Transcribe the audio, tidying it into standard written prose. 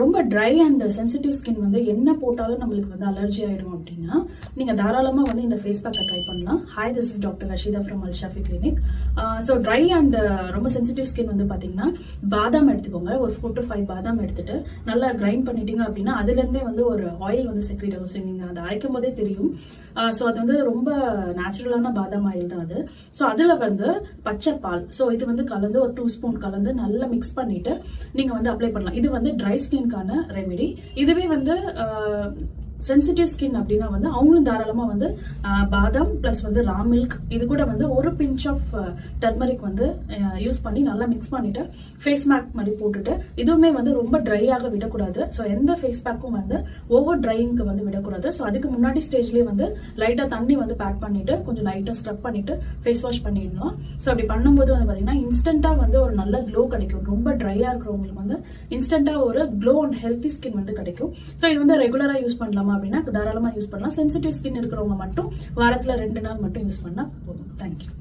ரொம்ப try and sensitive skin வந்து என்ன போட்டாலும் நம்மளுக்கு வந்து அலர்ஜி ஆகிடும் அப்படின்னா நீங்கள் தாராளமாக வந்து இந்த ஃபேஸ் பேக்கை ட்ரை பண்ணலாம். Hi, this is doctor Rasheeda from Al Shafi clinic. So try and ரொம்ப சென்சிட்டிவ் ஸ்கின் வந்து பார்த்தீங்கன்னா பாதாம் எடுத்துக்கோங்க. ஒரு 4 to 5 பாதாம் எடுத்துட்டு நல்லா கிரைண்ட் பண்ணிட்டீங்க அப்படின்னா அதுலேருந்தே வந்து ஒரு ஆயில் வந்து செக்ரேட் ஆகும். ஸோ நீங்கள் அதை அரைக்கும் போதே தெரியும். ஸோ அது வந்து ரொம்ப நேச்சுரலான பாதாம் ஆயில் தான் அது. ஸோ அதில் வந்து பச்சை பால், ஸோ இது வந்து கலந்து ஒரு 2 ஸ்பூன் கலந்து நல்லா மிக்ஸ் பண்ணிட்டு நீங்கள் வந்து அப்ளை பண்ணலாம். இது வந்து ட்ரை ஸ்கின்கான ரெமெடி. இதுவே வந்து சென்சிட்டிவ் ஸ்கின் அப்படின்னா வந்து அவங்களும் தாராளமாக வந்து பாதாம் பிளஸ் வந்து ரா மில்க் இது கூட வந்து ஒரு பிஞ்ச் ஆஃப் டர்மரிக் வந்து யூஸ் பண்ணி நல்லா மிக்ஸ் பண்ணிட்டு ஃபேஸ் மேக் மாதிரி போட்டுட்டு, இதுவுமே வந்து ரொம்ப ட்ரையாக விடக்கூடாது. ஸோ எந்த ஃபேஸ் பேக்கும் வந்து ஓவர் ட்ரையிங்க்கு வந்து விடக்கூடாது. ஸோ அதுக்கு முன்னாடி ஸ்டேஜ்லேயே வந்து லைட்டாக தண்ணி வந்து பேக் பண்ணிட்டு கொஞ்சம் லைட்டாக ஸ்க்ரப் பண்ணிட்டு ஃபேஸ் வாஷ் பண்ணிடலாம். ஸோ அப்படி பண்ணும்போது வந்து பார்த்தீங்கன்னா இன்ஸ்டன்ட்டாக வந்து ஒரு நல்ல க்ளோ கிடைக்கும். ரொம்ப ட்ரையாக இருக்கிறவங்களுக்கு வந்து இன்ஸ்டன்ட்டாக ஒரு க்ளோ அண்ட் ஹெல்த்தி ஸ்கின் வந்து கிடைக்கும். ஸோ இது வந்து ரெகுலராக யூஸ் பண்ணலாம் அப்படின்னா தாராளமா யூஸ் பண்ணலாம். சென்சிட்டிவ் ஸ்கின் இருக்கிறவங்க மட்டும் வாரத்துல 2 நாள் மட்டும் யூஸ் பண்ணா போதும். தேங்க்யூ.